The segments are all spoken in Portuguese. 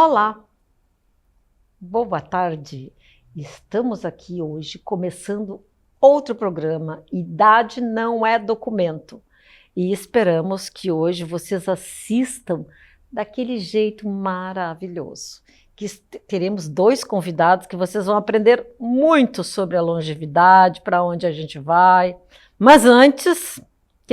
Olá, boa tarde. Estamos aqui hoje começando outro programa, Idade Não é Documento. E esperamos que hoje vocês assistam daquele jeito maravilhoso. Que teremos dois convidados que vocês vão aprender muito sobre a longevidade, para onde a gente vai. Mas antes, o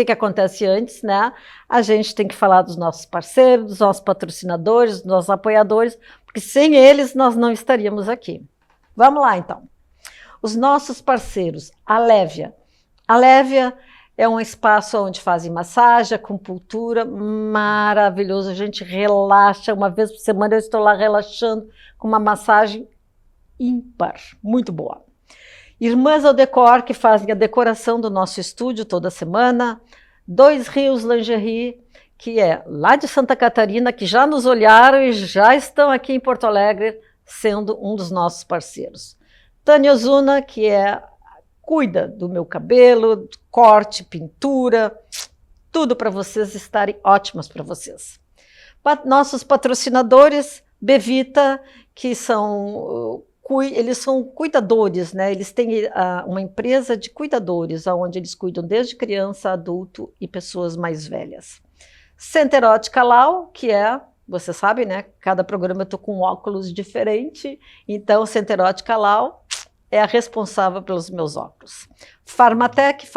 que acontece antes, né? A gente tem que falar dos nossos parceiros, dos nossos patrocinadores, dos nossos apoiadores, porque sem eles nós não estaríamos aqui. Vamos lá, então. Os nossos parceiros, a Lévia. A Lévia é um espaço onde fazem massagem, acupuntura, maravilhoso. A gente relaxa, uma vez por semana eu estou lá relaxando com uma massagem ímpar, muito boa. Irmãs ao Decor, que fazem a decoração do nosso estúdio toda semana. Dois Rios Lingerie, que é lá de Santa Catarina, que já nos olharam e já estão aqui em Porto Alegre, sendo um dos nossos parceiros. Tânia Ozuna, que cuida do meu cabelo, corte, pintura, tudo para vocês estarem ótimas para vocês. Nossos patrocinadores, Bevita, que eles são cuidadores, né? Eles têm uma empresa de cuidadores, onde eles cuidam desde criança, adulto e pessoas mais velhas. Center Ótica Lau, que você sabe, né? Cada programa eu estou com um óculos diferente, então Center Ótica Lau é a responsável pelos meus óculos. Farmatec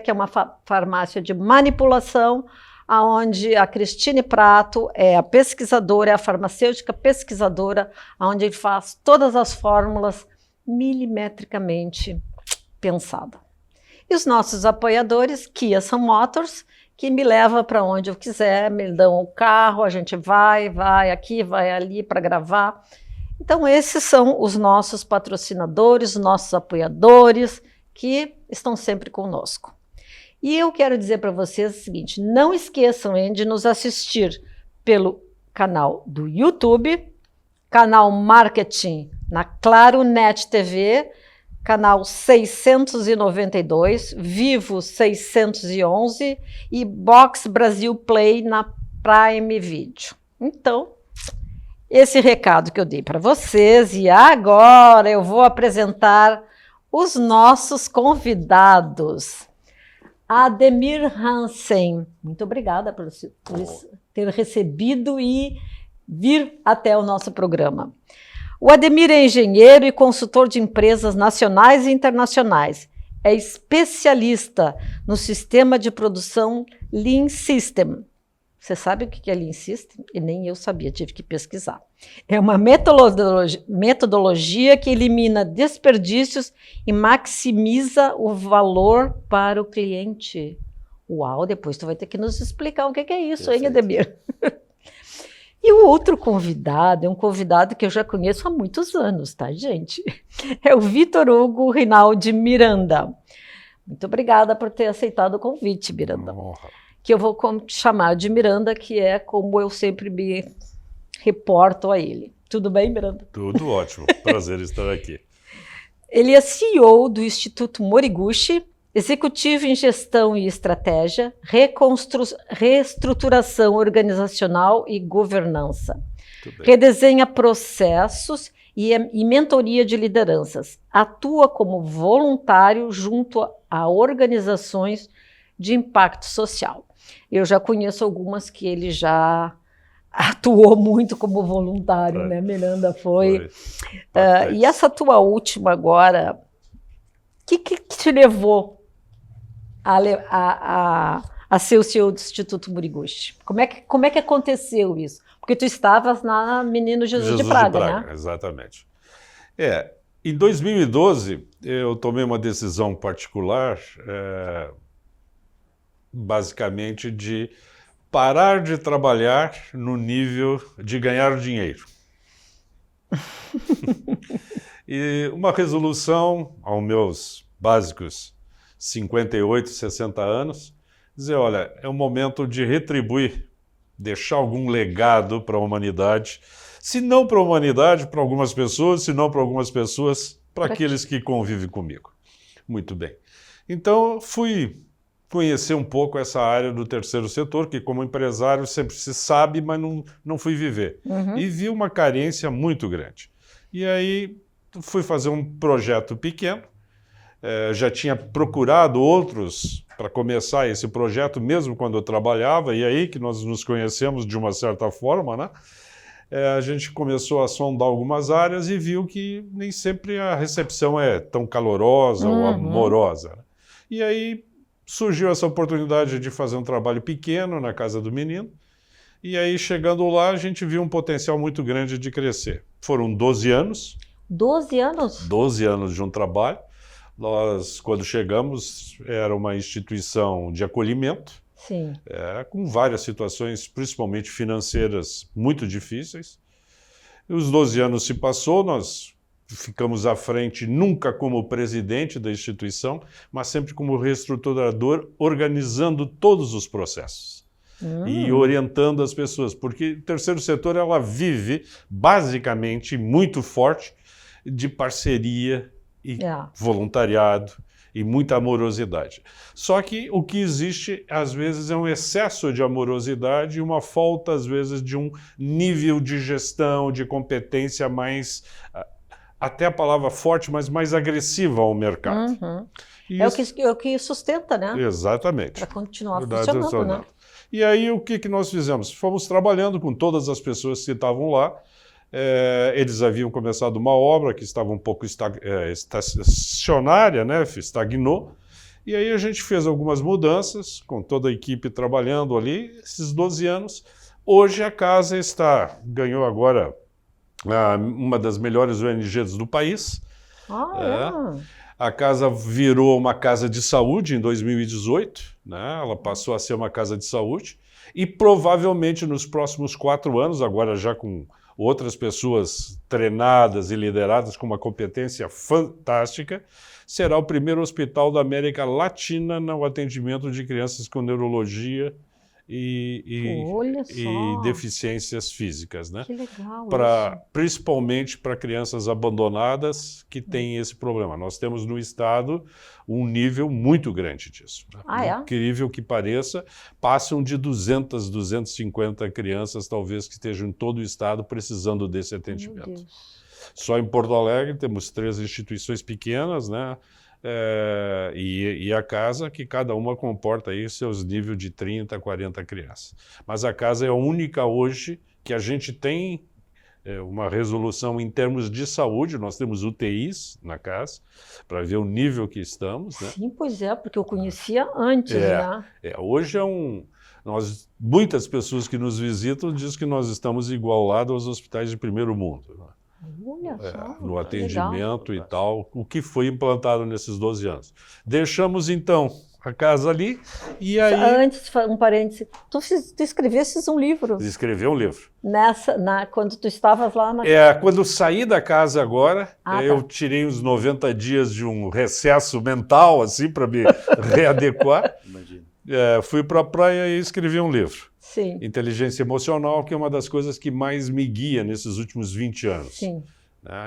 é uma farmácia de manipulação, onde a Cristine Prato é a pesquisadora, é a farmacêutica pesquisadora, onde ele faz todas as fórmulas milimetricamente pensadas. E os nossos apoiadores, Kia Sun Motors, que me leva para onde eu quiser, me dão o carro, a gente vai aqui, vai ali para gravar. Então, esses são os nossos patrocinadores, os nossos apoiadores, que estão sempre conosco. E eu quero dizer para vocês o seguinte, não esqueçam de nos assistir pelo canal do YouTube, canal Marketing na Claro Net TV, canal 692, Vivo 611 e Box Brasil Play na Prime Video. Então, esse recado que eu dei para vocês, e agora eu vou apresentar os nossos convidados. Ademir Hansen, muito obrigada por ter recebido e vir até o nosso programa. O Ademir é engenheiro e consultor de empresas nacionais e internacionais. É especialista no sistema de produção Lean System. Você sabe o que é Lean System? E nem eu sabia, tive que pesquisar. É uma metodologia que elimina desperdícios e maximiza o valor para o cliente. Uau, depois tu vai ter que nos explicar o que é isso, hein, Ademir? E o outro convidado é um convidado que eu já conheço há muitos anos, tá, gente? É o Vitor Hugo Rinaldi Miranda. Muito obrigada por ter aceitado o convite, Miranda. Que eu vou chamar de Miranda, que é como eu sempre me reporto a ele. Tudo bem, Miranda? Tudo ótimo, prazer estar aqui. Ele é CEO do Instituto Moriguchi, executivo em gestão e estratégia, reestruturação organizacional e governança. Redesenha processos e mentoria de lideranças. Atua como voluntário junto a organizações de impacto social. Eu já conheço algumas que ele já atuou muito como voluntário, né? Miranda foi. E essa tua última agora, o que te levou a ser o CEO do Instituto Moriguchi? Como é que aconteceu isso? Porque tu estavas na Menino Jesus de Praga, né? Exatamente. Em 2012, eu tomei uma decisão particular, basicamente de parar de trabalhar no nível de ganhar dinheiro. E uma resolução aos meus básicos 58, 60 anos, dizer, olha, é o momento de retribuir, deixar algum legado para a humanidade, se não para a humanidade, para algumas pessoas, se não para algumas pessoas, para aqueles que convivem comigo. Muito bem. Então, fui conhecer um pouco essa área do terceiro setor, que como empresário sempre se sabe, mas não fui viver. E vi uma carência muito grande. E aí fui fazer um projeto pequeno, já tinha procurado outros para começar esse projeto, mesmo quando eu trabalhava, e aí que nós nos conhecemos de uma certa forma, né? A gente começou a sondar algumas áreas e viu que nem sempre a recepção é tão calorosa ou amorosa, né? E aí surgiu essa oportunidade de fazer um trabalho pequeno na casa do menino, e aí chegando lá a gente viu um potencial muito grande de crescer. Foram 12 anos. 12 anos? 12 anos de um trabalho. Nós, quando chegamos, era uma instituição de acolhimento, Sim. Com várias situações, principalmente financeiras, muito difíceis. E os 12 anos se passou, nós ficamos à frente, nunca como presidente da instituição, mas sempre como reestruturador, organizando todos os processos e orientando as pessoas, porque o terceiro setor ela vive basicamente muito forte de parceria e voluntariado e muita amorosidade. Só que o que existe, às vezes, é um excesso de amorosidade e uma falta, às vezes, de um nível de gestão, de competência mais, até a palavra forte, mas mais agressiva ao mercado. É o que sustenta, né? Exatamente. Para continuar funcionando, né? E aí, o que nós fizemos? Fomos trabalhando com todas as pessoas que estavam lá. Eles haviam começado uma obra que estava um pouco estacionária, né? Estagnou. E aí a gente fez algumas mudanças, com toda a equipe trabalhando ali, esses 12 anos. Hoje a casa ganhou agora uma das melhores ONGs do país. A casa virou uma casa de saúde em 2018, né? Ela passou a ser uma casa de saúde. E provavelmente nos próximos 4 anos, agora já com outras pessoas treinadas e lideradas com uma competência fantástica, será o primeiro hospital da América Latina no atendimento de crianças com neurologia e deficiências físicas, né? Que legal Principalmente para crianças abandonadas que têm esse problema. Nós temos no estado um nível muito grande disso. Né? Incrível que pareça, passam de 200, 250 crianças, talvez, que estejam em todo o estado precisando desse atendimento. Só em Porto Alegre temos 3 instituições pequenas, né? E a casa, que cada uma comporta aí seus níveis de 30, 40 crianças. Mas a casa é a única hoje que a gente tem uma resolução em termos de saúde. Nós temos UTIs na casa, para ver o nível que estamos, né? Sim, pois é, porque eu conhecia antes, né? Hoje muitas pessoas que nos visitam dizem que nós estamos igualados aos hospitais de primeiro mundo, né? Olha só, no atendimento e tal, o que foi implantado nesses 12 anos. Deixamos, então, a casa ali e aí... Antes, um parêntese, tu escrevesses um livro. Escrevi um livro. Quando tu estavas lá na... Quando saí da casa agora, eu tirei uns 90 dias de um recesso mental, assim, para me readequar. Imagina. Fui para a praia e escrevi um livro. Sim. Inteligência emocional, que é uma das coisas que mais me guia nesses últimos 20 anos. Sim.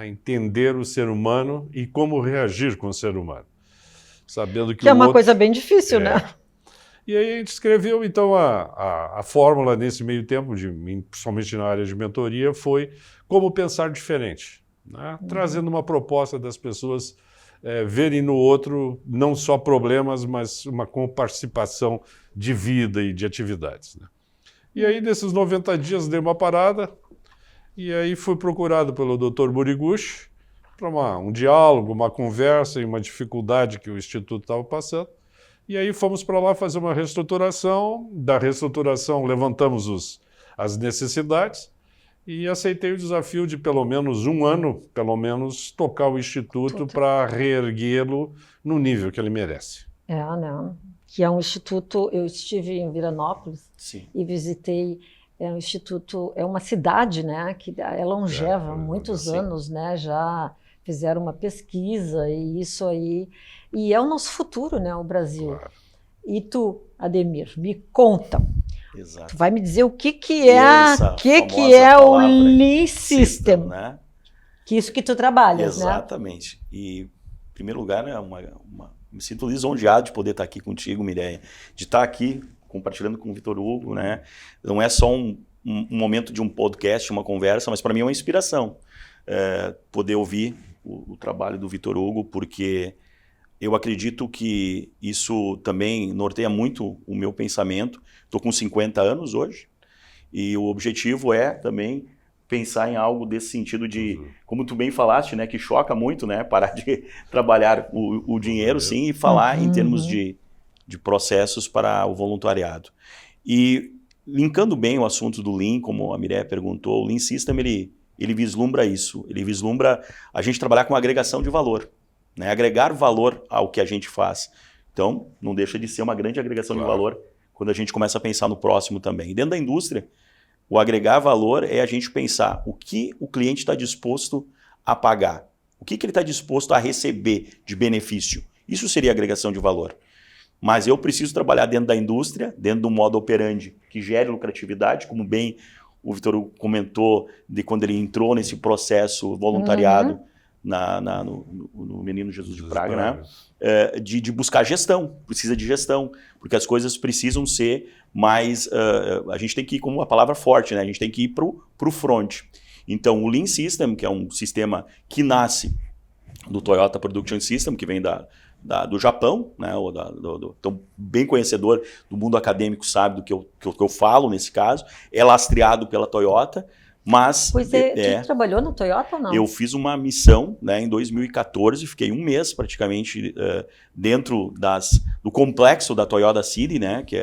Entender o ser humano e como reagir com o ser humano. Sabendo que é uma coisa bem difícil, né? E aí a gente escreveu, então, a fórmula nesse meio tempo, principalmente na área de mentoria, foi como pensar diferente, né? Trazendo uma proposta das pessoas verem no outro não só problemas, mas uma participação de vida e de atividades, né? E aí, nesses 90 dias, dei uma parada e aí fui procurado pelo Dr. Moriguchi para um diálogo, uma conversa e uma dificuldade que o Instituto estava passando. E aí fomos para lá fazer uma reestruturação. Da reestruturação, levantamos as necessidades e aceitei o desafio de, pelo menos um ano, tocar o Instituto para reerguê-lo no nível que ele merece. Né? Que é um instituto, eu estive em Viranópolis. Sim. E visitei, um instituto, é uma cidade, né, que é longeva, muitos anos, né, já fizeram uma pesquisa e isso aí, e é o nosso futuro, né, o Brasil. Claro. E tu, Ademir, me conta. Exato. Tu vai me dizer o que é o Lean System, né? Que isso que tu trabalhas, Exatamente. Né? E, em primeiro lugar, é uma me sinto lisonjeado de poder estar aqui contigo, Mireia, de estar aqui compartilhando com o Vitor Hugo, né? Não é só um momento de um podcast, uma conversa, mas para mim é uma inspiração poder ouvir o trabalho do Vitor Hugo, porque eu acredito que isso também norteia muito o meu pensamento. Estou com 50 anos hoje e o objetivo é também pensar em algo desse sentido de, como tu bem falaste, né, que choca muito, né, parar de trabalhar o dinheiro, sim, e falar em termos de processos para o voluntariado. E linkando bem o assunto do Lean, como a Mireia perguntou, o Lean System, ele vislumbra isso, ele vislumbra a gente trabalhar com agregação de valor, né, agregar valor ao que a gente faz. Então, não deixa de ser uma grande agregação de valor quando a gente começa a pensar no próximo também. E dentro da indústria, o agregar valor é a gente pensar o que o cliente está disposto a pagar, o que ele está disposto a receber de benefício. Isso seria agregação de valor. Mas eu preciso trabalhar dentro da indústria, dentro do modo operandi que gere lucratividade, como bem o Vitor comentou de quando ele entrou nesse processo voluntariado no Menino Jesus de Praga, né? De buscar gestão, precisa de gestão, porque as coisas precisam ser mais... a gente tem que ir com uma palavra forte, né? A gente tem que ir para o front. Então, o Lean System, que é um sistema que nasce do Toyota Production System, que vem do Japão, né? Então, bem conhecedor do mundo acadêmico sabe do que eu falo nesse caso, é lastreado pela Toyota, mas... Pois tu trabalhou no Toyota ou não? Eu fiz uma missão, né, em 2014, fiquei um mês praticamente dentro do complexo da Toyota City, né, que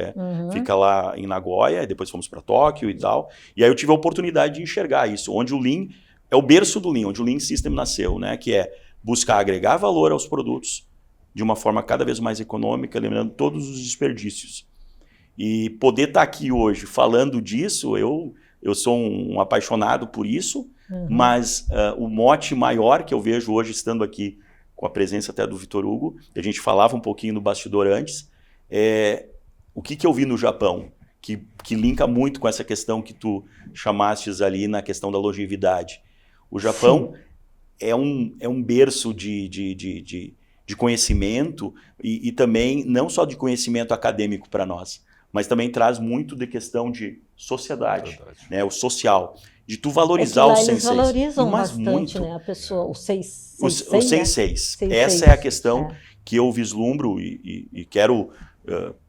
fica lá em Nagoya, e depois fomos para Tóquio e tal. E aí eu tive a oportunidade de enxergar isso, onde o Lean é o berço do Lean, onde o Lean System nasceu, né, que é buscar agregar valor aos produtos de uma forma cada vez mais econômica, eliminando todos os desperdícios. E poder estar aqui hoje falando disso, eu sou um apaixonado por isso, mas o mote maior que eu vejo hoje, estando aqui com a presença até do Vitor Hugo, a gente falava um pouquinho no bastidor antes, o que eu vi no Japão, que linka muito com essa questão que tu chamastes ali na questão da longevidade. O Japão é um berço de conhecimento e também não só de conhecimento acadêmico para nós, mas também traz muito de questão de sociedade, né, o social, de tu valorizar os senseis. Eles valorizam bastante, muito, né, a pessoa, os senseis. Essa é a questão que eu vislumbro e quero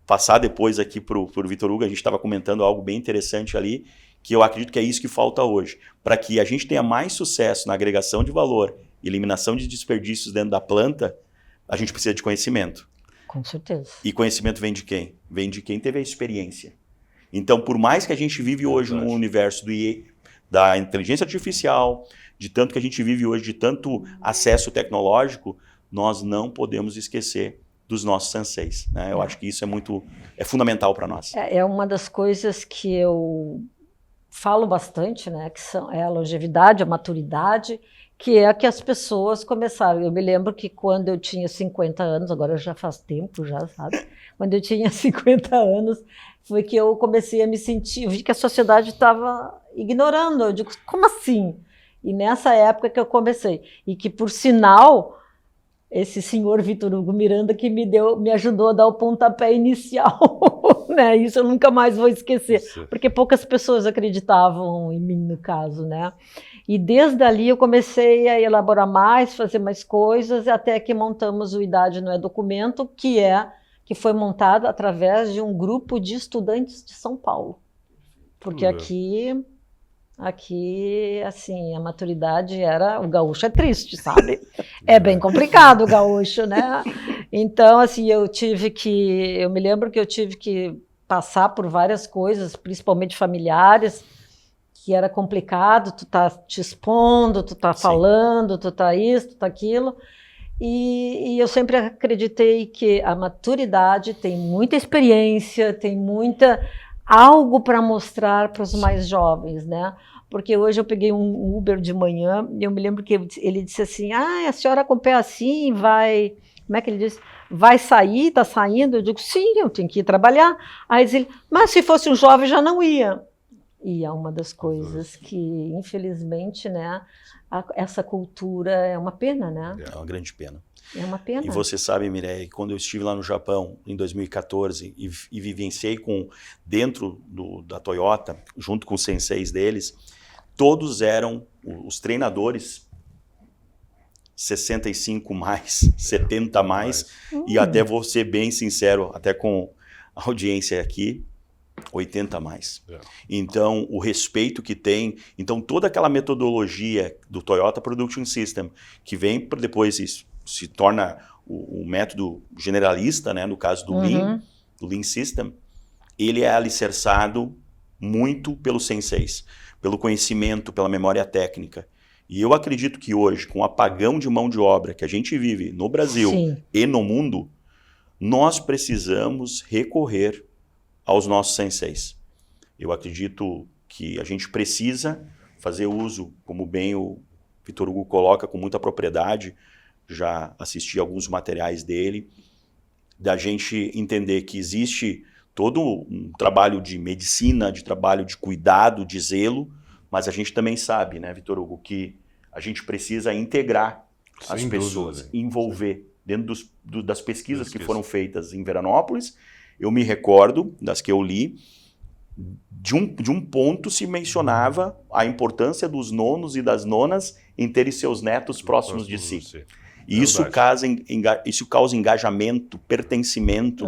passar depois aqui para o Vitor Hugo. A gente estava comentando algo bem interessante ali, que eu acredito que é isso que falta hoje. Para que a gente tenha mais sucesso na agregação de valor, eliminação de desperdícios dentro da planta, a gente precisa de conhecimento. Com certeza. E conhecimento vem de quem? Vem de quem teve a experiência. Então, por mais que a gente vive hoje no universo da inteligência artificial, de tanto que a gente vive hoje, de tanto acesso tecnológico, nós não podemos esquecer dos nossos senseis, né? Eu acho que isso é fundamental para nós. É uma das coisas que eu falo bastante, né? Que é a longevidade, a maturidade, que é a que as pessoas começaram. Eu me lembro que quando eu tinha 50 anos, agora já faz tempo, já sabe? Quando eu tinha 50 anos, foi que eu comecei a me sentir, eu vi que a sociedade estava ignorando. Eu digo, como assim? E nessa época que eu comecei. E que, por sinal, esse senhor Vitor Hugo Miranda que me ajudou a dar o pontapé inicial. Né? Isso eu nunca mais vou esquecer, porque poucas pessoas acreditavam em mim, no caso, né? E desde ali eu comecei a elaborar mais, fazer mais coisas, até que montamos o Idade Não é Documento, que foi montado através de um grupo de estudantes de São Paulo. Porque aqui, assim, a maturidade o gaúcho é triste, sabe? É bem complicado o gaúcho, né? Então, assim, eu me lembro que eu tive que passar por várias coisas, principalmente familiares, que era complicado, tu tá te expondo, tu tá falando, tu tá isso, tu tá aquilo. E eu sempre acreditei que a maturidade tem muita experiência, tem algo para mostrar para os mais jovens, né? Porque hoje eu peguei um Uber de manhã e eu me lembro que ele disse assim, a senhora com o pé assim vai... Como é que ele disse? Vai sair, está saindo? Eu digo, sim, eu tenho que ir trabalhar. Aí ele, mas se fosse um jovem já não ia. E é uma das coisas que, infelizmente, né, essa cultura é uma pena, né? É uma grande pena. É uma pena. E você sabe, Mireia, que quando eu estive lá no Japão, em 2014, e vivenciei dentro da Toyota, junto com os senseis deles, todos eram os treinadores 65 mais, 70 mais, e até vou ser bem sincero, até com a audiência aqui, 80 mais. Então, o respeito que tem, então toda aquela metodologia do Toyota Production System, que vem para depois isso se torna o método generalista, né, no caso do Lean System, ele é alicerçado muito pelos senseis, pelo conhecimento, pela memória técnica. E eu acredito que hoje, com o apagão de mão de obra que a gente vive no Brasil e no mundo, nós precisamos recorrer aos nossos senseis. Eu acredito que a gente precisa fazer uso, como bem o Vitor Hugo coloca com muita propriedade, já assisti alguns materiais dele, da gente entender que existe todo um trabalho de medicina, de trabalho de cuidado, de zelo, mas a gente também sabe, né, Vitor Hugo, que a gente precisa integrar as pessoas, envolver. Dentro das pesquisas que foram feitas em Veranópolis, eu me recordo, das que eu li, de um ponto se mencionava a importância dos nonos e das nonas em terem seus netos próximos de si. E isso causa engajamento, pertencimento,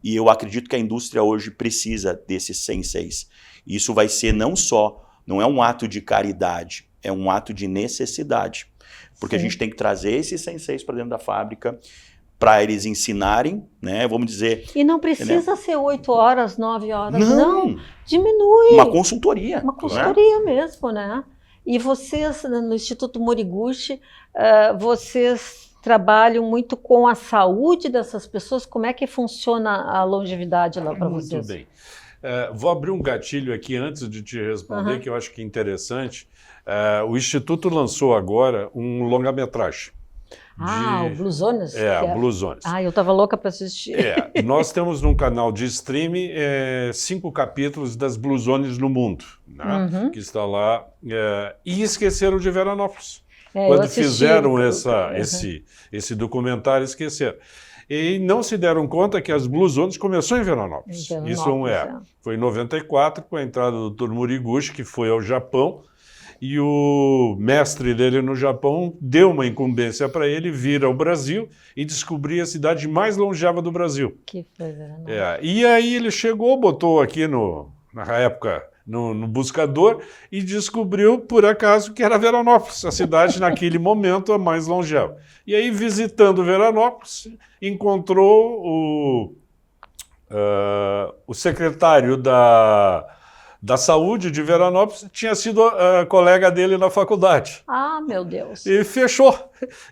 e eu acredito que a indústria hoje precisa desses senseis. Isso vai ser não é um ato de caridade, é um ato de necessidade. Porque a gente tem que trazer esses senseis para dentro da fábrica, para eles ensinarem, né, vamos dizer... E não precisa ser 8 horas, 9 horas, não. Diminui. Uma consultoria. Uma consultoria mesmo, né? E vocês, no Instituto Moriguchi, vocês trabalham muito com a saúde dessas pessoas? Como é que funciona a longevidade lá para vocês? Muito bem. Vou abrir um gatilho aqui antes de te responder, que eu acho que é interessante. O Instituto lançou agora um longa-metragem. O Blue Zones? Blue Zones. Eu estava louca para assistir. Nós temos num canal de streaming 5 capítulos das Blue Zones no mundo, né, que está lá. E esqueceram de Veranópolis. Quando fizeram esse documentário, esqueceram. E não se deram conta que as Blue Zones começou em Veranópolis. Isso foi em 94, com a entrada do Dr. Moriguchi, que foi ao Japão. E o mestre dele no Japão deu uma incumbência para ele vir ao Brasil e descobrir a cidade mais longeva do Brasil. Que foi Veranópolis. E aí ele chegou, botou aqui na época no buscador e descobriu, por acaso, que era Veranópolis, a cidade naquele momento a mais longeva. E aí, visitando Veranópolis, encontrou o secretário da Saúde de Veranópolis, tinha sido colega dele na faculdade. Meu Deus! E fechou.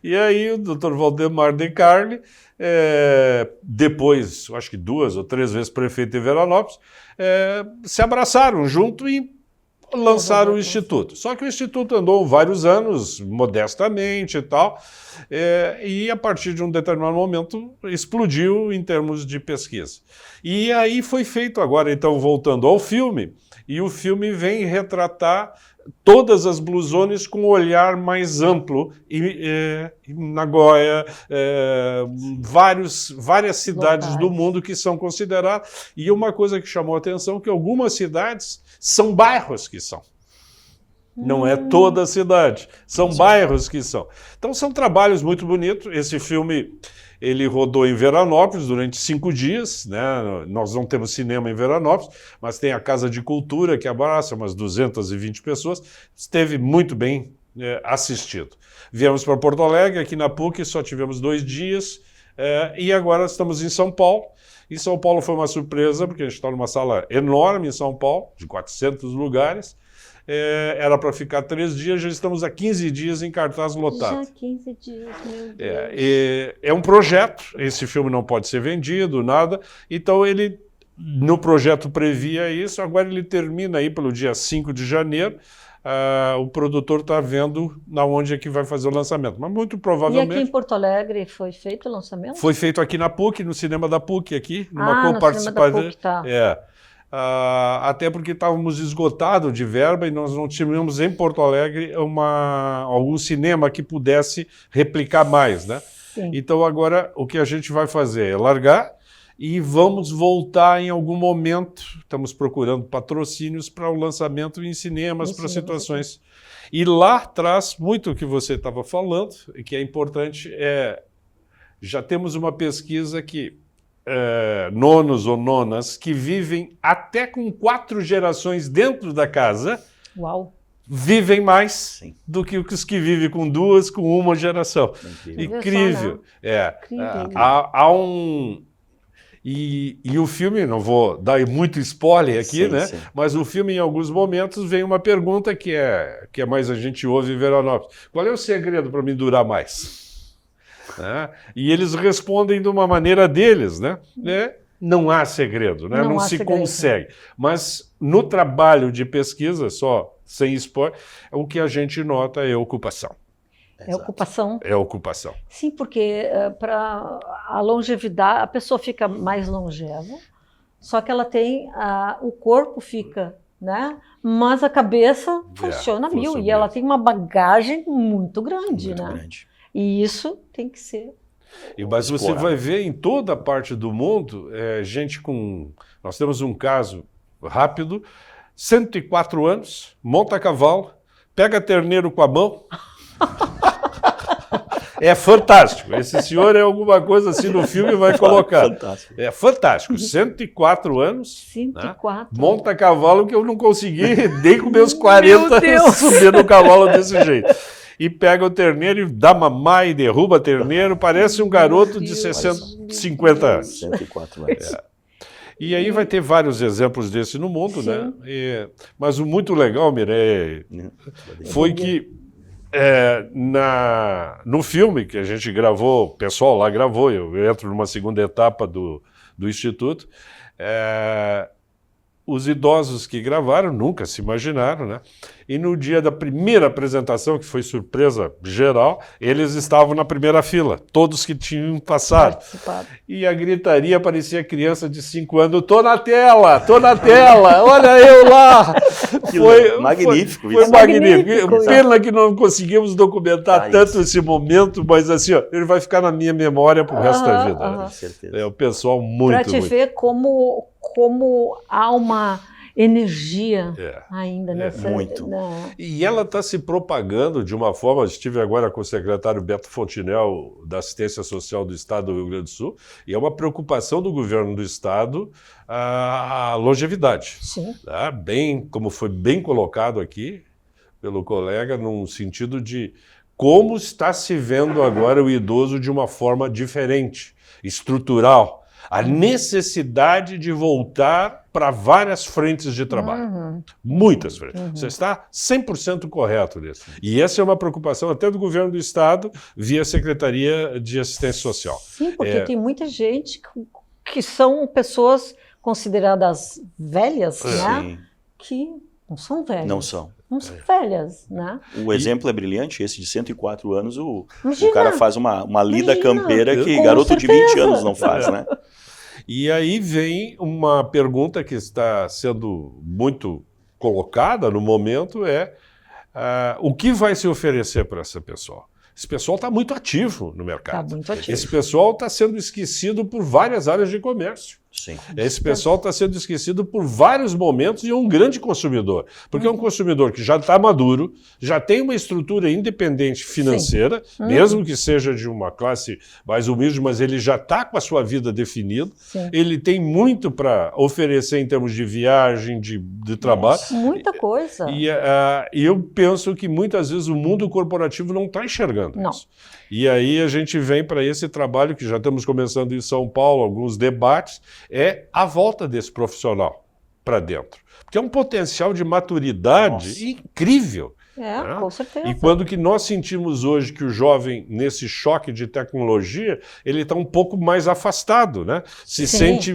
E aí o Dr. Valdemar De Carli, depois, acho que 2 ou 3 vezes prefeito de Veranópolis, se abraçaram junto e lançaram o Instituto. Só que o Instituto andou vários anos, modestamente e tal, e a partir de um determinado momento explodiu em termos de pesquisa. E aí foi feito agora, então, voltando ao filme, e o filme vem retratar todas as Blue Zones com um olhar mais amplo, Nagoya, várias cidades do mundo que são consideradas, e uma coisa que chamou a atenção é que algumas cidades são bairros que são. Não é toda a cidade, são bairros que são. Então são trabalhos muito bonitos. Esse filme, ele rodou em Veranópolis durante 5 dias, né? Nós não temos cinema em Veranópolis, mas tem a Casa de Cultura, que abraça umas 220 pessoas. Esteve muito bem assistido. Viemos para Porto Alegre, aqui na PUC, só tivemos 2 dias, e agora estamos em São Paulo. Em São Paulo foi uma surpresa, porque a gente está numa sala enorme em São Paulo, de 400 lugares. Era para ficar 3 dias, já estamos há 15 dias em cartaz lotado. Já 15 dias, meu Deus. É um projeto, esse filme não pode ser vendido, nada. Então ele, no projeto previa isso, agora ele termina aí pelo dia 5 de janeiro. O produtor está vendo onde é que vai fazer o lançamento, mas muito provavelmente... E aqui em Porto Alegre foi feito o lançamento? Foi feito aqui na PUC, no cinema da PUC, aqui, numa coparticipação. Tá. Até porque estávamos esgotados de verba e nós não tínhamos em Porto Alegre algum cinema que pudesse replicar mais, né? Sim. Então agora o que a gente vai fazer é largar e vamos voltar em algum momento. Estamos procurando patrocínios para o lançamento em cinemas, para situações. E lá traz muito o que você estava falando, e que é importante, já temos uma pesquisa que nonos ou nonas que vivem até com 4 gerações dentro da casa, Uau. vivem mais do que os que vivem com 2, com 1 geração. Incrível. Incrível. Há um... E o filme, não vou dar muito spoiler aqui, né? Sim. Mas o filme, em alguns momentos, vem uma pergunta que é mais a gente ouve em Veranópolis. Qual é o segredo para me durar mais? E eles respondem de uma maneira deles, né? Não há segredo, né? Não se consegue. Mas no trabalho de pesquisa, só sem spoiler, o que a gente nota é ocupação. É ocupação. É ocupação. Sim, porque para a longevidade, a pessoa fica mais longeva, só que ela tem, o corpo fica, né? Mas a cabeça funciona mil, e ela tem uma bagagem muito grande, né? Grande. E isso tem que ser... Mas você vai ver em toda a parte do mundo, gente com... Nós temos um caso rápido, 104 anos, monta a cavalo, pega terneiro com a mão... É fantástico. Esse senhor é alguma coisa assim no filme vai colocar. Fantástico. É fantástico. 104 anos. 104. Né? Monta cavalo que eu não consegui nem com meus 40 subir no cavalo desse jeito. E pega o terneiro e dá mamar e derruba o terneiro. Parece um garoto de 50 anos. 104 anos. E aí vai ter vários exemplos desse no mundo, né? Mas o muito legal, Mireia, foi que no filme que a gente gravou, o pessoal lá gravou, eu entro numa segunda etapa do Instituto, os idosos que gravaram nunca se imaginaram, né? E no dia da primeira apresentação, que foi surpresa geral, eles estavam na primeira fila, todos que tinham passado. E a gritaria parecia criança de 5 anos, tô na tela, olha eu lá. Foi magnífico. Foi magnífico. Pena que não conseguimos documentar tanto esse momento, mas assim, ó, ele vai ficar na minha memória pro resto da vida. Né? Com certeza. O pessoal muito... Para te ver como há uma energia ainda nessa... Muito. E ela está se propagando de uma forma... Eu estive agora com o secretário Beto Fontinel, da Assistência Social do Estado do Rio Grande do Sul, e é uma preocupação do governo do Estado a longevidade. Sim. Tá? Bem, como foi bem colocado aqui pelo colega, num sentido de como está se vendo agora o idoso de uma forma diferente, estrutural. A necessidade de voltar para várias frentes de trabalho. Muitas frentes. Você está 100% correto nisso. E essa é uma preocupação até do governo do Estado via Secretaria de Assistência Social. Sim, porque tem muita gente que são pessoas consideradas velhas, né? Que não são velhas. Não são. Não são velhas, né? O exemplo é brilhante, esse de 104 anos, o cara faz uma lida campeira que garoto de 20 anos não faz, né? E aí vem uma pergunta que está sendo muito colocada no momento, o que vai se oferecer para essa pessoa? Esse pessoal está muito ativo no mercado. Está muito ativo. Esse pessoal está sendo esquecido por várias áreas de comércio. Sim. Esse pessoal está sendo esquecido por vários momentos e é um grande consumidor. Porque é um consumidor que já está maduro, já tem uma estrutura independente financeira, mesmo que seja de uma classe mais humilde, mas ele já está com a sua vida definida. Sim. Ele tem muito para oferecer em termos de viagem, de trabalho. Muita coisa. E eu penso que muitas vezes o mundo corporativo não está enxergando isso. E aí a gente vem para esse trabalho que já estamos começando em São Paulo, alguns debates, é a volta desse profissional para dentro. Porque é um potencial de maturidade incrível. Né? Com certeza. E quando que nós sentimos hoje que o jovem, nesse choque de tecnologia, ele está um pouco mais afastado, né? Se sente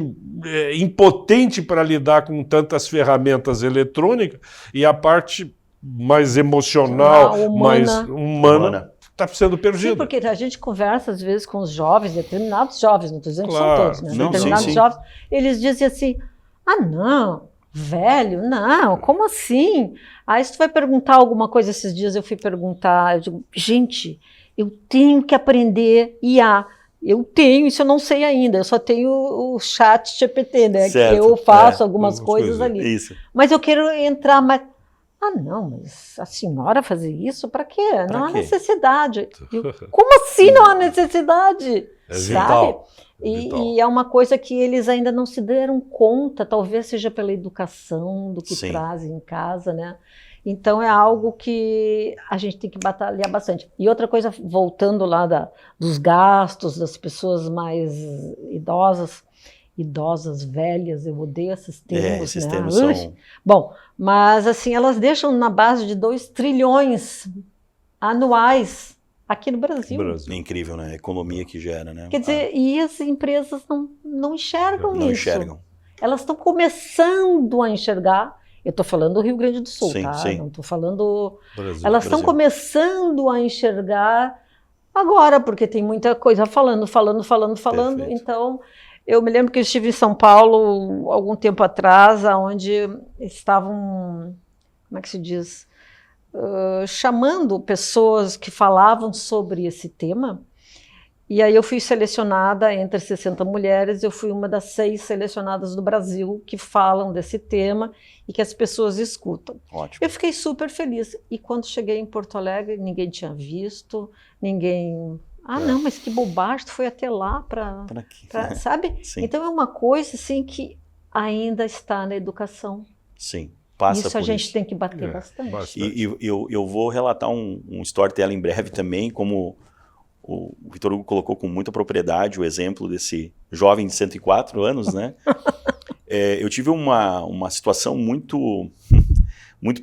impotente para lidar com tantas ferramentas eletrônicas e a parte mais emocional, mais humana está sendo perdida. Sim, porque a gente conversa às vezes com os jovens, determinados jovens, não estou dizendo que são todos, né? Não, determinados jovens, eles dizem assim, não, velho, não, como assim? Aí se tu vai perguntar alguma coisa esses dias, eu fui perguntar, eu digo, gente, eu tenho que aprender IA. Eu tenho, isso eu não sei ainda, eu só tenho o chat GPT, né? Certo, Que eu faço algumas coisas ali. Isso. Mas eu quero entrar mais. Ah, não, mas a senhora fazer isso? Para quê? Não há necessidade. Como assim não há necessidade? É vital. E é uma coisa que eles ainda não se deram conta, talvez seja pela educação do que trazem em casa, né? Então é algo que a gente tem que batalhar bastante. E outra coisa, voltando lá dos gastos das pessoas mais idosas, velhas, eu odeio esses termos. Esses né? termos são... Bom, mas assim, elas deixam na base de 2 trilhões anuais aqui no Brasil. É incrível, né? A economia que gera, né? Quer dizer, e as empresas não enxergam isso. Não enxergam. Elas estão começando a enxergar. Eu estou falando do Rio Grande do Sul, sim, tá? Sim. Não estou falando... Brasil, Elas estão começando a enxergar agora, porque tem muita coisa falando. Perfeito. Então, eu me lembro que eu estive em São Paulo algum tempo atrás, onde estavam, como é que se diz, chamando pessoas que falavam sobre esse tema. E aí eu fui selecionada entre 60 mulheres, eu fui uma das 6 selecionadas do Brasil que falam desse tema e que as pessoas escutam. Ótimo. Eu fiquei super feliz. E quando cheguei em Porto Alegre, ninguém tinha visto, ninguém... Ah, não, mas que bobagem, tu foi até lá para... Sabe? Sim. Então é uma coisa assim que ainda está na educação. Sim. Passa isso a gente tem que bater bastante. E eu vou relatar um storytelling em breve também, como... O Vitor Hugo colocou com muita propriedade o exemplo desse jovem de 104 anos, né? Eu tive uma situação muito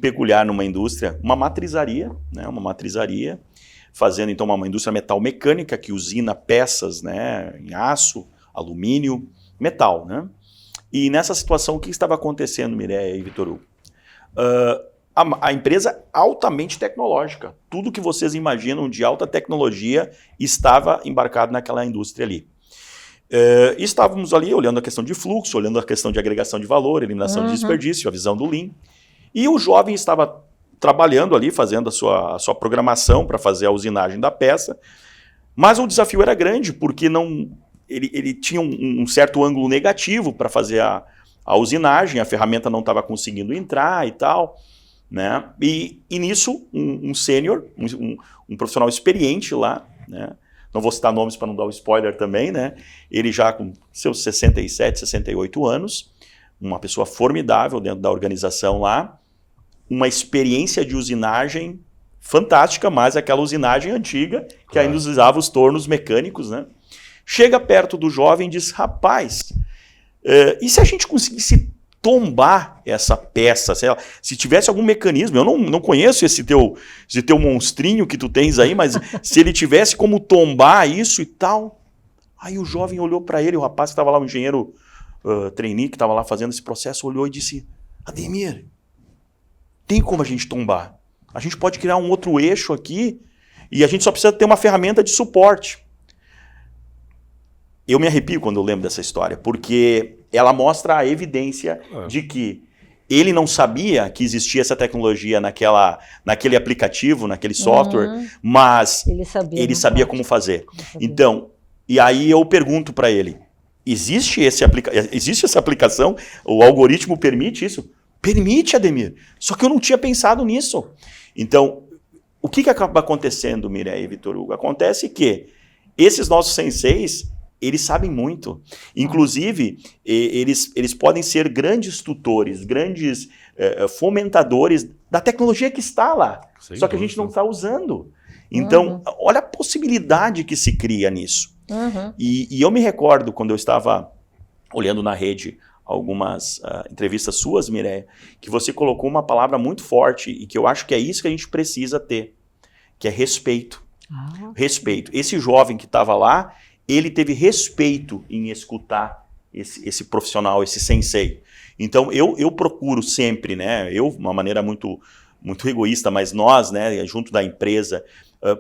peculiar numa indústria, uma matrizaria, né? Uma matrizaria, fazendo então uma indústria metal mecânica que usina peças, né? Em aço, alumínio, metal, né? E nessa situação, o que estava acontecendo, Mireia e Vitor Hugo? A empresa altamente tecnológica. Tudo que vocês imaginam de alta tecnologia estava embarcado naquela indústria ali. Estávamos ali olhando a questão de fluxo, olhando a questão de agregação de valor, eliminação de desperdício, a visão do Lean. E o jovem estava trabalhando ali, fazendo a sua programação para fazer a usinagem da peça. Mas o desafio era grande, porque ele tinha um certo ângulo negativo para fazer a usinagem, a ferramenta não estava conseguindo entrar e tal. Né? E nisso, um sênior, um profissional experiente lá, né? Não vou citar nomes para não dar o spoiler também, né? Ele já com seus 67, 68 anos, uma pessoa formidável dentro da organização lá, uma experiência de usinagem fantástica, mas aquela usinagem antiga, que ainda usava os tornos mecânicos, né? Chega perto do jovem e diz, rapaz, e se a gente conseguisse tombar essa peça, sei lá, se tivesse algum mecanismo, eu não conheço esse teu monstrinho que tu tens aí, mas se ele tivesse como tombar isso e tal. Aí o jovem olhou para ele, o rapaz que estava lá, o engenheiro trainee, que estava lá fazendo esse processo, olhou e disse, Ademir, tem como a gente tombar. A gente pode criar um outro eixo aqui e a gente só precisa ter uma ferramenta de suporte. Eu me arrepio quando eu lembro dessa história, porque ela mostra a evidência de que ele não sabia que existia essa tecnologia naquele aplicativo, naquele software, mas ele sabia como fazer. Então, e aí eu pergunto para ele, existe essa aplicação? O algoritmo permite isso? Permite, Ademir. Só que eu não tinha pensado nisso. Então, o que acaba acontecendo, Mireia e Vitor Hugo? Acontece que esses nossos senseis, eles sabem muito. Inclusive, eles podem ser grandes tutores, grandes fomentadores da tecnologia que está lá. Só que a gente não está usando. Então, olha a possibilidade que se cria nisso. E eu me recordo, quando eu estava olhando na rede algumas entrevistas suas, Mireia, que você colocou uma palavra muito forte e que eu acho que é isso que a gente precisa ter, que é respeito. Respeito. Esse jovem que estava lá, ele teve respeito em escutar esse profissional, esse sensei. Então, eu procuro sempre, né, uma maneira muito, muito egoísta, mas nós, né, junto da empresa,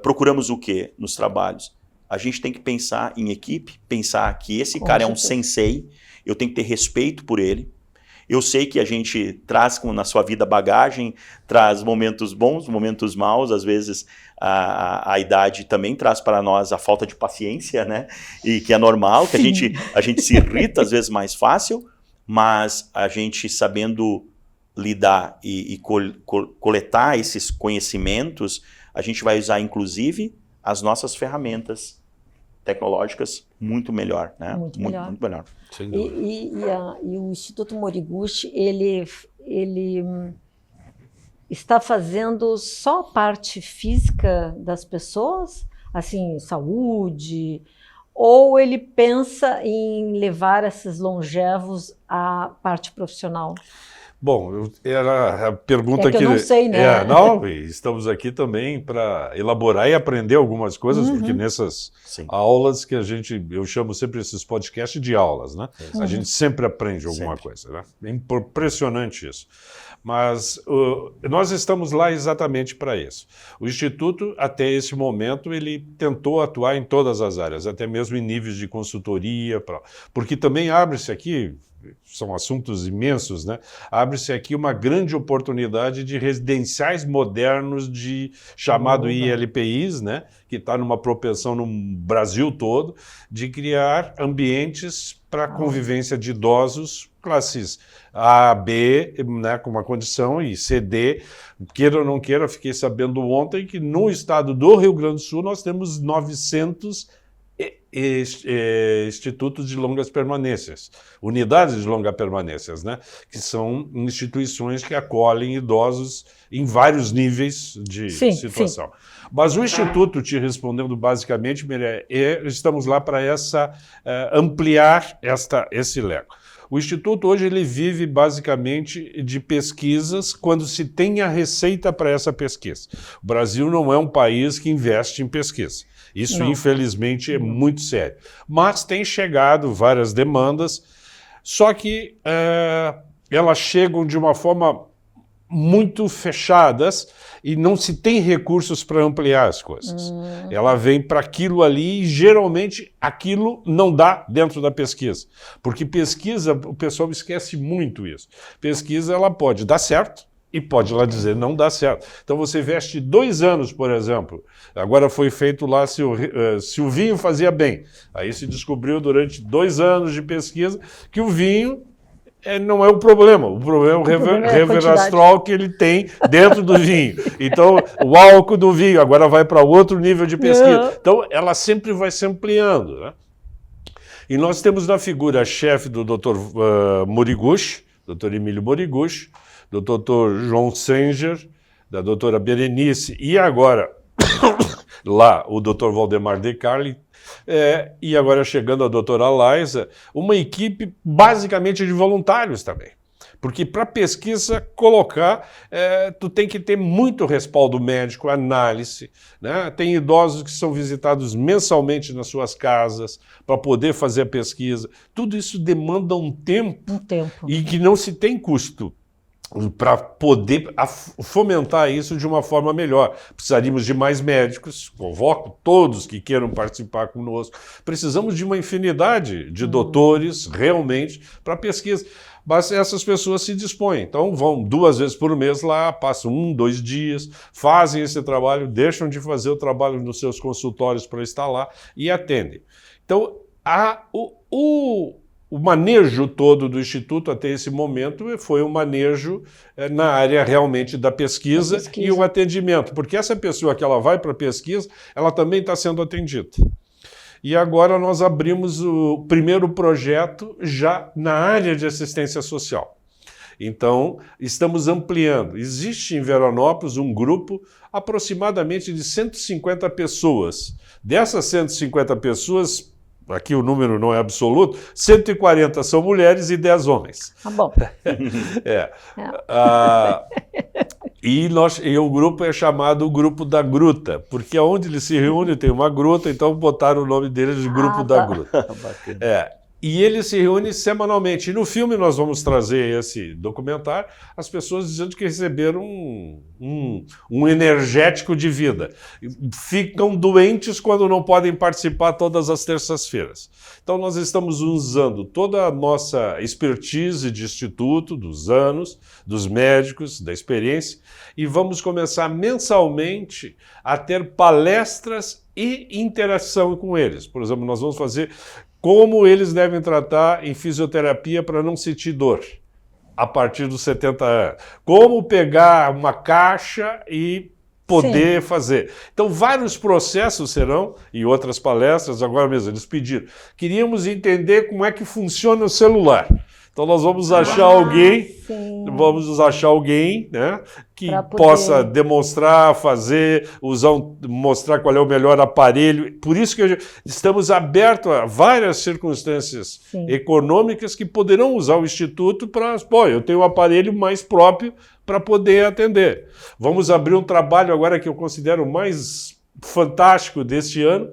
procuramos o quê nos trabalhos? A gente tem que pensar em equipe, pensar que esse cara é um sensei, eu tenho que ter respeito por ele, Eu sei que a gente traz na sua vida bagagem, traz momentos bons, momentos maus, às vezes a idade também traz para nós a falta de paciência, né? E que é normal, que a gente se irrita às vezes mais fácil, mas a gente sabendo lidar e coletar esses conhecimentos, a gente vai usar inclusive as nossas ferramentas tecnológicas muito melhor, né? Muito melhor. E o Instituto Moriguchi, ele está fazendo só a parte física das pessoas, assim, saúde, ou ele pensa em levar esses longevos à parte profissional? Bom, era a pergunta que eu não sei, né? Não, e estamos aqui também para elaborar e aprender algumas coisas, porque nessas aulas que eu chamo sempre esses podcasts de aulas, né? A gente sempre aprende alguma coisa, né? É impressionante isso. Mas nós estamos lá exatamente para isso. O Instituto, até esse momento, ele tentou atuar em todas as áreas, até mesmo em níveis de consultoria, porque também abre-se aqui, são assuntos imensos, né? Abre-se aqui uma grande oportunidade de residenciais modernos chamado ILPIs, né? Que está numa propensão no Brasil todo, de criar ambientes para convivência de idosos, classes A, B, né, com uma condição, e C, D. Queira ou não queira, fiquei sabendo ontem que no estado do Rio Grande do Sul nós temos 900 institutos de longas permanências, unidades de longa permanências, né? Que são instituições que acolhem idosos em vários níveis de situação. Mas o Instituto, te respondendo basicamente, Mireia, estamos lá para ampliar esse leque. O Instituto hoje ele vive basicamente de pesquisas quando se tem a receita para essa pesquisa. O Brasil não é um país que investe em pesquisa. Isso, infelizmente, é muito sério. Mas tem chegado várias demandas, só que elas chegam de uma forma muito fechadas e não se tem recursos para ampliar as coisas. Ela vem para aquilo ali e, geralmente, aquilo não dá dentro da pesquisa. Porque pesquisa, o pessoal esquece muito isso. Pesquisa, ela pode dar certo, e pode lá dizer, não dá certo. Então você veste 2 anos, por exemplo. Agora foi feito lá se o vinho fazia bem. Aí se descobriu durante 2 anos de pesquisa que o vinho não é o problema. O problema é o resveratrol que ele tem dentro do vinho. Então, o álcool do vinho agora vai para outro nível de pesquisa. Então, ela sempre vai se ampliando, né? E nós temos na figura chefe do Dr. Moriguchi, Dr. Emílio Moriguchi, do Dr. João Senger, da doutora Berenice, e agora lá o Dr. Valdemar De Carli, e agora chegando a doutora Laisa, uma equipe basicamente de voluntários também. Porque para pesquisa colocar, tu tem que ter muito respaldo médico, análise, né? Tem idosos que são visitados mensalmente nas suas casas para poder fazer a pesquisa. Tudo isso demanda um tempo. E que não se tem custo para poder fomentar isso de uma forma melhor. Precisaríamos de mais médicos, convoco todos que queiram participar conosco. Precisamos de uma infinidade de doutores, realmente, para pesquisa. Mas essas pessoas se dispõem. Então vão 2 vezes por mês lá, passam 1, 2 dias, fazem esse trabalho, deixam de fazer o trabalho nos seus consultórios para estar lá e atendem. Então, o manejo todo do Instituto até esse momento foi um manejo na área realmente da pesquisa e o atendimento, porque essa pessoa que ela vai para a pesquisa, ela também está sendo atendida. E agora nós abrimos o primeiro projeto já na área de assistência social. Então, estamos ampliando. Existe em Veranópolis um grupo aproximadamente de 150 pessoas. Dessas 150 pessoas, aqui o número não é absoluto, 140 são mulheres e 10 homens. Tá bom. E o grupo é chamado o Grupo da Gruta, porque onde eles se reúnem tem uma gruta, então botaram o nome deles de Grupo da Gruta. E ele se reúne semanalmente. E no filme nós vamos trazer esse documentário, as pessoas dizendo que receberam um energético de vida. Ficam doentes quando não podem participar todas as terças-feiras. Então nós estamos usando toda a nossa expertise de instituto, dos anos, dos médicos, da experiência, e vamos começar mensalmente a ter palestras e interação com eles. Por exemplo, nós vamos fazer como eles devem tratar em fisioterapia para não sentir dor a partir dos 70 anos. Como pegar uma caixa e poder fazer. Então, vários processos serão, e outras palestras, agora mesmo, eles pediram. Queríamos entender como é que funciona o celular. Então, nós vamos achar alguém, né, que possa demonstrar, fazer, mostrar qual é o melhor aparelho. Por isso que estamos abertos a várias circunstâncias econômicas que poderão usar o Instituto para... Pô, eu tenho um aparelho mais próprio para poder atender. Vamos abrir um trabalho agora que eu considero o mais fantástico deste ano,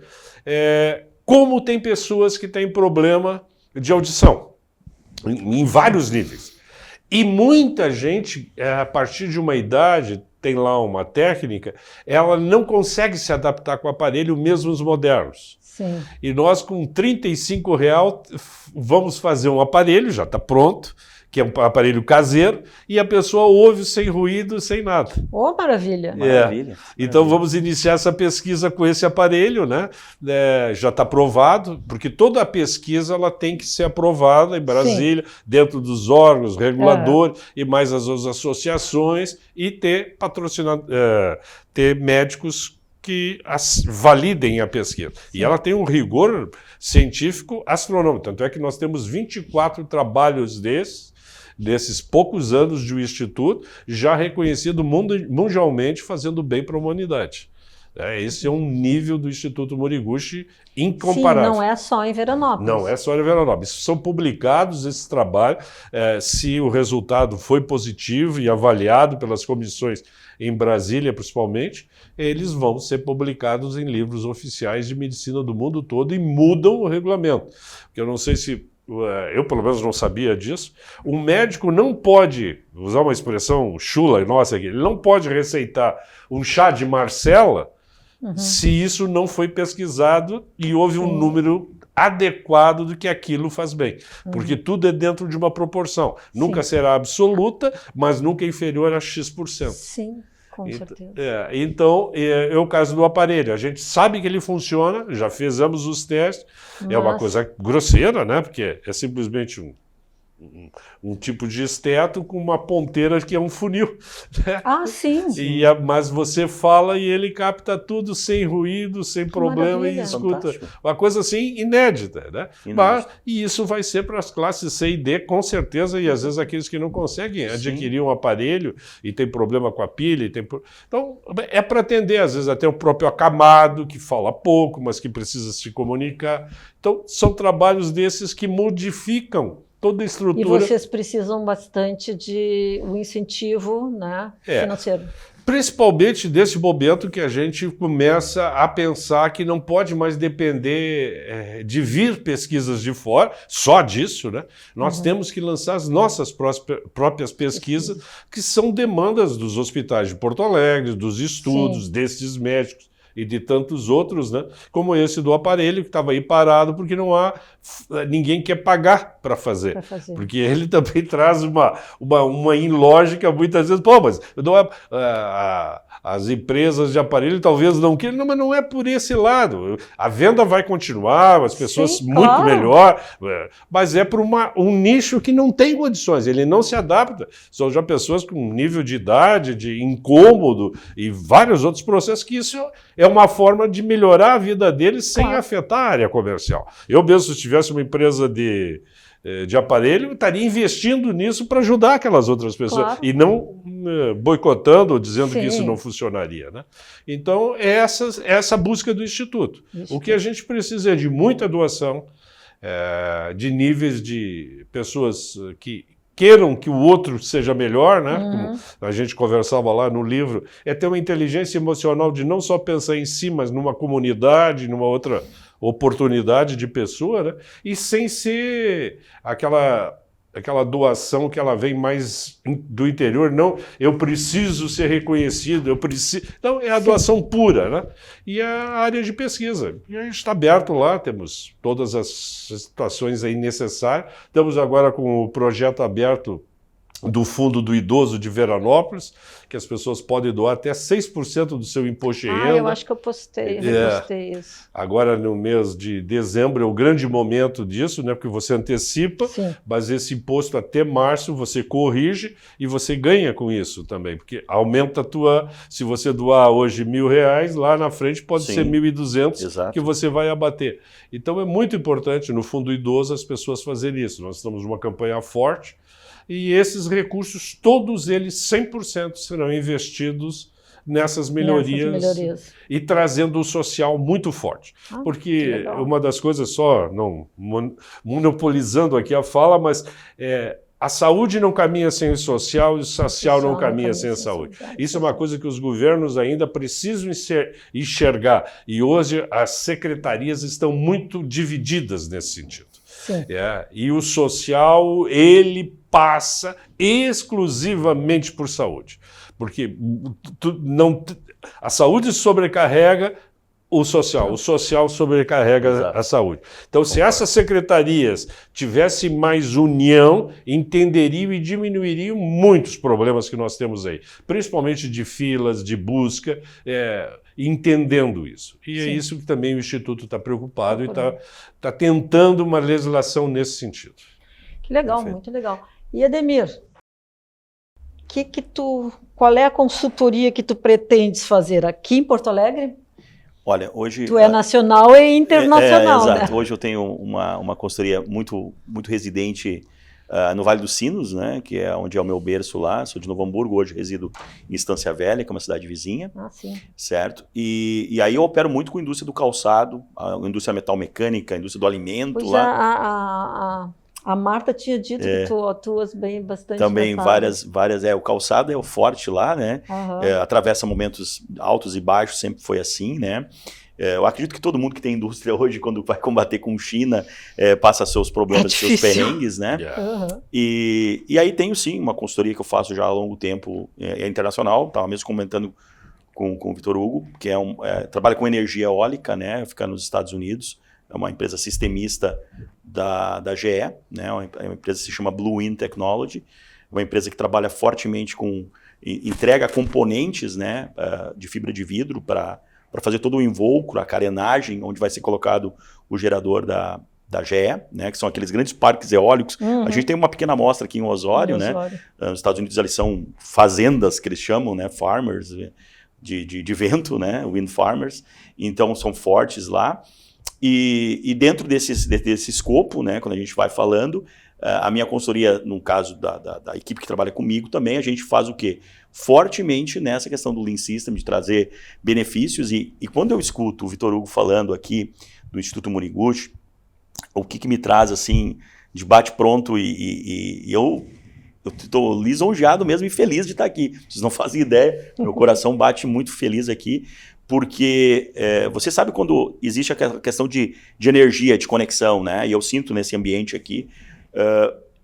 como tem pessoas que têm problema de audição. Em vários níveis. E muita gente, a partir de uma idade, tem lá uma técnica, ela não consegue se adaptar com o aparelho, mesmo os modernos. Sim. E nós, com R$35, vamos fazer um aparelho, já está pronto, que é um aparelho caseiro, e a pessoa ouve sem ruído, sem nada. Oh, maravilha! Maravilha. Então vamos iniciar essa pesquisa com esse aparelho, né? Já está aprovado, porque toda a pesquisa ela tem que ser aprovada em Brasília, dentro dos órgãos reguladores e mais as associações, e ter ter médicos que validem a pesquisa. E ela tem um rigor científico astronômico. Tanto é que nós temos 24 trabalhos desses poucos anos de um instituto, já reconhecido mundialmente, fazendo bem para a humanidade. Esse é um nível do Instituto Moriguchi incomparável. Sim, não é só em Veranópolis. Não é só em Veranópolis. São publicados esses trabalhos, se o resultado foi positivo e avaliado pelas comissões em Brasília, principalmente, eles vão ser publicados em livros oficiais de medicina do mundo todo e mudam o regulamento. Porque eu não sei se... Eu, pelo menos, não sabia disso. Um médico não pode, usar uma expressão chula nossa aqui, ele não pode receitar um chá de Marcela se isso não foi pesquisado e houve um número adequado do que aquilo faz bem. Porque tudo é dentro de uma proporção. Nunca será absoluta, mas nunca inferior a X%. Sim. Com certeza. Então, é o caso do aparelho. A gente sabe que ele funciona, já fizemos os testes. É uma coisa grosseira, né? Porque é simplesmente um tipo de esteto com uma ponteira que é um funil. Né? Ah, sim. Mas você fala e ele capta tudo sem ruído, sem problema e escuta. Fantástico. Uma coisa assim inédita, né? E isso vai ser para as classes C e D, com certeza, e às vezes aqueles que não conseguem adquirir um aparelho e tem problema com a pilha. Então, é para atender, às vezes, até o próprio acamado, que fala pouco, mas que precisa se comunicar. Então, são trabalhos desses que modificam toda a estrutura. E vocês precisam bastante de um incentivo, né, financeiro. Principalmente desse momento que a gente começa a pensar que não pode mais depender de vir pesquisas de fora, só disso, né? Nós temos que lançar as nossas próprias pesquisas, que são demandas dos hospitais de Porto Alegre, dos estudos, desses médicos e de tantos outros, né? Como esse do aparelho, que estava aí parado, porque ninguém quer pagar para fazer. Porque ele também traz uma ilógica, muitas vezes, mas as empresas de aparelho talvez não queiram, mas não é por esse lado. A venda vai continuar, as pessoas muito melhor, mas é para um nicho que não tem condições, ele não se adapta. São já pessoas com nível de idade, de incômodo e vários outros processos que isso é uma forma de melhorar a vida deles sem afetar a área comercial. Eu mesmo, se tivesse uma empresa de aparelho, estaria investindo nisso para ajudar aquelas outras pessoas e não boicotando ou dizendo que isso não funcionaria. Né? Então, é essa busca do Instituto. O que a gente precisa é de muita doação, de níveis de pessoas que queiram que o outro seja melhor, né? Como a gente conversava lá no livro, é ter uma inteligência emocional de não só pensar em si, mas numa comunidade, numa oportunidade de pessoa, né? E sem ser aquela doação que ela vem mais do interior, não, eu preciso ser reconhecido, eu preciso... Não, é a doação pura, né? E a área de pesquisa. E a gente está aberto lá, temos todas as situações aí necessárias. Estamos agora com o projeto aberto do Fundo do Idoso de Veranópolis, que as pessoas podem doar até 6% do seu imposto de renda. Eu acho que eu repostei isso. Agora, no mês de dezembro, é o grande momento disso, né? Porque você antecipa, Sim. mas esse imposto até março você corrige e você ganha com isso também, porque aumenta a tua... Se você doar hoje R$1.000, lá na frente pode Sim. ser 1.200 Exato. que você vai abater. Então, é muito importante, no Fundo Idoso, as pessoas fazerem isso. Nós estamos numa campanha forte, e esses recursos, todos eles, 100% serão investidos nessas melhorias e trazendo o social muito forte. Porque uma das coisas, só não monopolizando aqui a fala, mas a saúde não caminha sem o social e o social não caminha sem a saúde. Isso é uma coisa que os governos ainda precisam enxergar. E hoje as secretarias estão muito divididas nesse sentido. E o social, ele passa exclusivamente por saúde. Porque a saúde sobrecarrega o social sobrecarrega a saúde. Então, se essas secretarias tivessem mais união, entenderiam e diminuiriam muitos problemas que nós temos aí, principalmente de filas, de busca, entendendo isso. E é isso que também o Instituto está preocupado e está tentando uma legislação nesse sentido. Que legal, perfeito. Muito legal. E Ademir, qual é a consultoria que tu pretendes fazer aqui em Porto Alegre? Olha, hoje... Tu é nacional e internacional, né? Exato. Hoje eu tenho uma consultoria muito residente no Vale dos Sinos, né, que é onde é o meu berço lá. Sou de Novo Hamburgo, hoje resido em Estância Velha, que é uma cidade vizinha. Sim. Certo? E aí eu opero muito com a indústria do calçado, a indústria metalmecânica, a indústria do alimento. Pois lá. A Marta tinha dito que tu atuas bastante. Também várias. O calçado é o forte lá, né? Atravessa momentos altos e baixos, sempre foi assim, né? Eu acredito que todo mundo que tem indústria hoje, quando vai combater com China, passa seus problemas, seus perrengues, né? E aí tenho sim uma consultoria que eu faço já há longo tempo, internacional, estava mesmo comentando com o Vitor Hugo, que trabalha com energia eólica, né? Fica nos Estados Unidos. É uma empresa sistemista da GE, né? É uma empresa que se chama Blue Wind Technology, uma empresa que trabalha fortemente entrega componentes, né, de fibra de vidro para fazer todo o invólucro, a carenagem, onde vai ser colocado o gerador da GE, né, que são aqueles grandes parques eólicos. A gente tem uma pequena amostra aqui em Osório, né? Nos Estados Unidos eles são fazendas, que eles chamam, né, farmers, de vento, né, wind farmers, então são fortes lá. E dentro desse escopo, né, quando a gente vai falando, a minha consultoria, no caso da equipe que trabalha comigo também, a gente faz o quê? Fortemente nessa questão do Lean System, de trazer benefícios. E quando eu escuto o Vitor Hugo falando aqui do Instituto Moriguchi, o que me traz assim, de bate-pronto, e eu estou lisonjeado mesmo e feliz de estar aqui. Vocês não fazem ideia, meu coração bate muito feliz aqui, porque você sabe quando existe a questão de energia, de conexão, né? E eu sinto nesse ambiente aqui,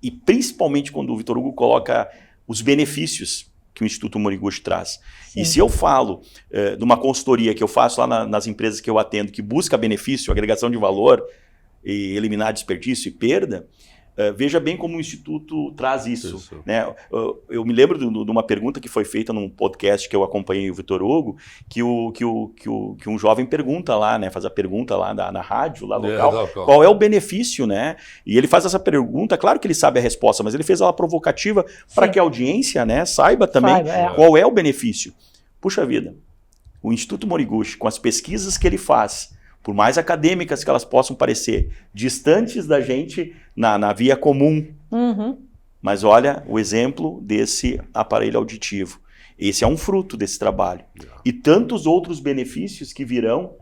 e principalmente quando o Vitor Hugo coloca os benefícios que o Instituto Moriguchi traz. Sim. E se eu falo de uma consultoria que eu faço lá nas empresas que eu atendo, que busca benefício, agregação de valor, e eliminar desperdício e perda, veja bem como o Instituto traz isso. Né? Eu me lembro de uma pergunta que foi feita num podcast que eu acompanhei o Vitor Hugo, que um jovem pergunta lá, né, faz a pergunta lá na rádio, lá local, qual é o benefício, né? E ele faz essa pergunta, claro que ele sabe a resposta, mas ele fez ela provocativa para que a audiência, né, saiba também qual é o benefício. Puxa vida, o Instituto Moriguchi, com as pesquisas que ele faz, por mais acadêmicas que elas possam parecer, distantes da gente na via comum. Mas olha o exemplo desse aparelho auditivo. Esse é um fruto desse trabalho. E tantos outros benefícios que virão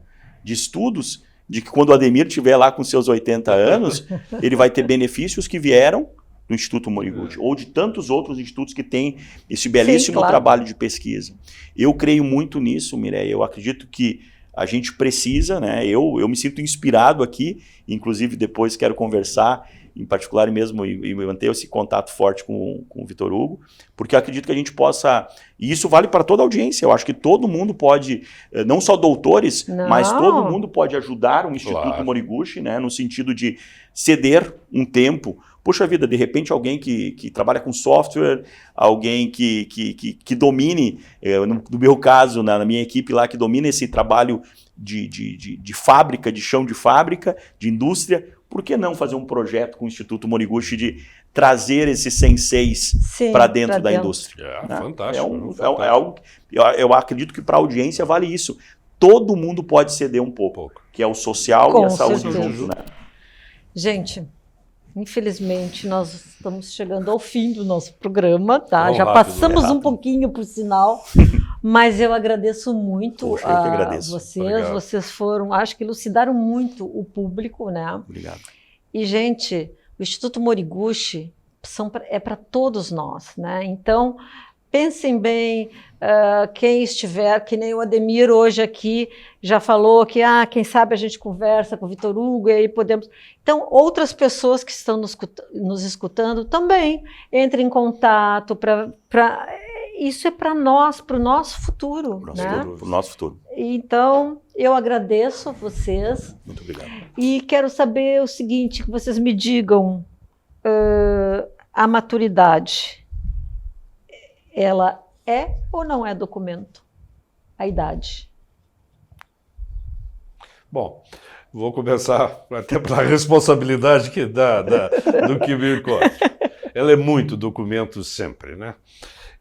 de estudos, de que quando o Ademir estiver lá com seus 80 anos, ele vai ter benefícios que vieram do Instituto Moriguchi, ou de tantos outros institutos que têm esse belíssimo trabalho de pesquisa. Eu creio muito nisso, Mireia. Eu acredito que a gente precisa, né? Eu me sinto inspirado aqui, inclusive depois quero conversar, em particular mesmo, e manter esse contato forte com o Vitor Hugo, porque eu acredito que a gente possa, e isso vale para toda a audiência, eu acho que todo mundo pode, não só doutores, mas todo mundo pode ajudar o Instituto Moriguchi, né, no sentido de ceder um tempo. Puxa vida, de repente alguém que trabalha com software, alguém que domine, no meu caso, na minha equipe lá, que domina esse trabalho de fábrica, de chão de fábrica, de indústria, por que não fazer um projeto com o Instituto Moriguchi de trazer esses senseis para dentro da indústria? Né? Fantástico. É algo, eu acredito que para a audiência vale isso. Todo mundo pode ceder um pouco, que é o social e a saúde junto. Né? Gente, infelizmente nós estamos chegando ao fim do nosso programa, tá? Tão já rápido, passamos um pouquinho por sinal, mas eu agradeço muito. Poxa, eu que agradeço. Vocês. Obrigado. Vocês foram, acho que elucidaram muito o público, né? Obrigado. E, gente, o Instituto Moriguchi é para todos nós, né? Então, pensem bem, quem estiver, que nem o Ademir hoje aqui já falou que, quem sabe a gente conversa com o Vitor Hugo e aí podemos... Então, outras pessoas que estão nos escutando também entrem em contato isso é para nós, para o nosso futuro. Para o nosso futuro. Então, eu agradeço a vocês. Muito obrigado. E quero saber o seguinte, que vocês me digam, a maturidade, ela é ou não é documento? A idade? Bom, vou começar até pela responsabilidade que dá do que me corte. Ela é muito documento sempre, né?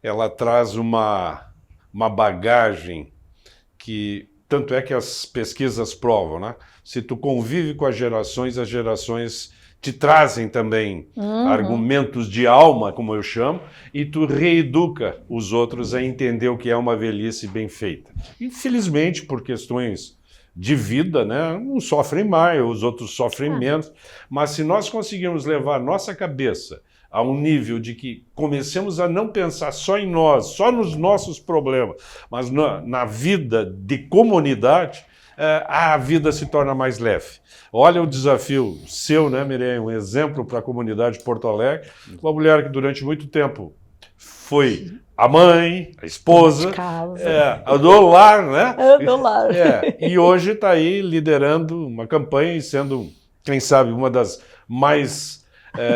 Ela traz uma bagagem que, tanto é que as pesquisas provam, né? Se tu convive com as gerações te trazem também argumentos de alma, como eu chamo, e tu reeduca os outros a entender o que é uma velhice bem feita. Infelizmente, por questões de vida, né? Uns sofrem mais, os outros sofrem menos, mas se nós conseguirmos levar a nossa cabeça a um nível de que comecemos a não pensar só em nós, só nos nossos problemas, mas na vida de comunidade, a vida se torna mais leve. Olha o desafio seu, né, Mireia? Um exemplo para a comunidade de Porto Alegre. Uma mulher que durante muito tempo foi a mãe, a esposa, a do lar, né? Do lar. E hoje está aí liderando uma campanha e sendo, quem sabe, uma das mais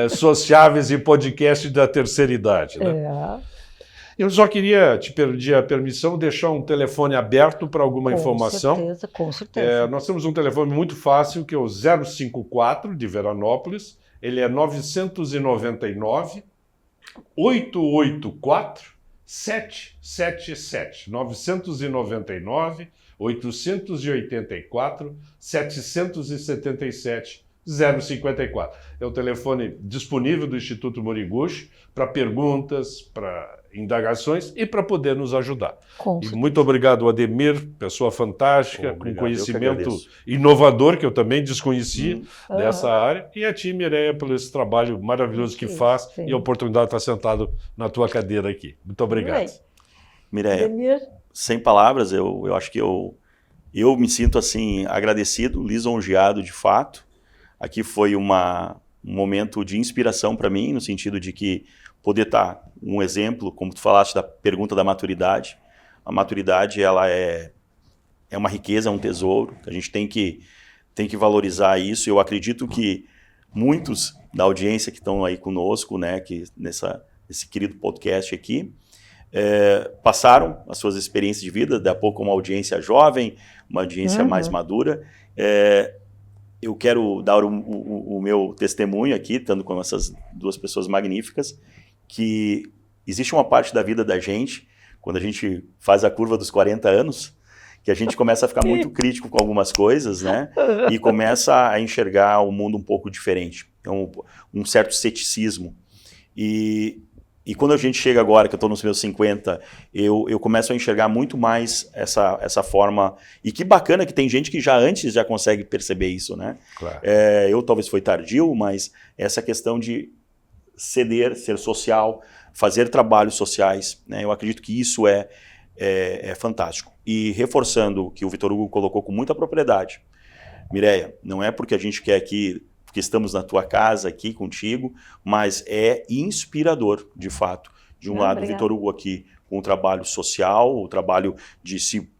sociáveis e podcasts da terceira idade. Né? Eu só queria, te pedir a permissão, deixar um telefone aberto para alguma informação. Com certeza. Nós temos um telefone muito fácil, que é o 054 de Veranópolis. Ele é 999 884 777. 999 884 777 054. É o telefone disponível do Instituto Moriguchi para perguntas, para indagações e para poder nos ajudar. E muito obrigado, Ademir, pessoa fantástica, com conhecimento inovador, que eu também desconhecia dessa área, e a ti, Mireia, pelo esse trabalho maravilhoso que faz e a oportunidade de estar sentado na tua cadeira aqui. Muito obrigado. Mireia, sem palavras, eu acho que eu me sinto assim agradecido, lisonjeado de fato. Aqui foi um momento de inspiração para mim, no sentido de que poder estar um exemplo, como tu falaste da pergunta da maturidade. A maturidade, ela é uma riqueza, é um tesouro, que a gente tem que valorizar isso. Eu acredito que muitos da audiência que estão aí conosco, né, que nesse querido podcast aqui, passaram as suas experiências de vida, daqui a pouco uma audiência jovem, uma audiência mais madura. Eu quero dar o meu testemunho aqui, estando com essas duas pessoas magníficas, que existe uma parte da vida da gente, quando a gente faz a curva dos 40 anos, que a gente começa a ficar muito crítico com algumas coisas, né? E começa a enxergar o mundo um pouco diferente. Então, um certo ceticismo. E quando a gente chega agora, que eu estou nos meus 50, eu começo a enxergar muito mais essa forma. E que bacana que tem gente que antes já consegue perceber isso, né? Claro. Eu talvez foi tardio, mas essa questão de ceder, ser social, fazer trabalhos sociais, né? Eu acredito que isso é é fantástico. E reforçando o que o Vitor Hugo colocou com muita propriedade, Mireia, não é porque a gente quer aqui, porque estamos na tua casa aqui contigo, mas é inspirador, de fato. De um lado, o Vitor Hugo aqui com o trabalho social, o trabalho de se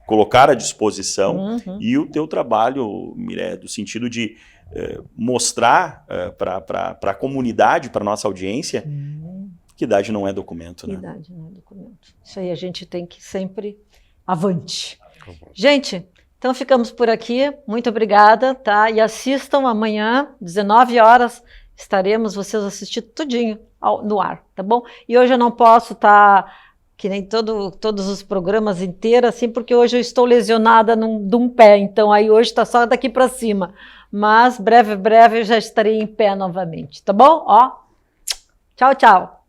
colocar à disposição, e o teu trabalho, Mireia, do sentido de mostrar para a comunidade, para a nossa audiência, que idade não é documento. Que né? idade não é documento. Isso aí a gente tem que sempre avante. Gente, então ficamos por aqui. Muito obrigada, tá? E assistam amanhã, 19 horas, estaremos, vocês assistindo tudinho no ar, tá bom? E hoje eu não posso estar, que nem todos os programas inteiros, assim, porque hoje eu estou lesionada de um pé, então aí hoje está só daqui para cima. Mas breve eu já estarei em pé novamente, tá bom? Ó, tchau, tchau.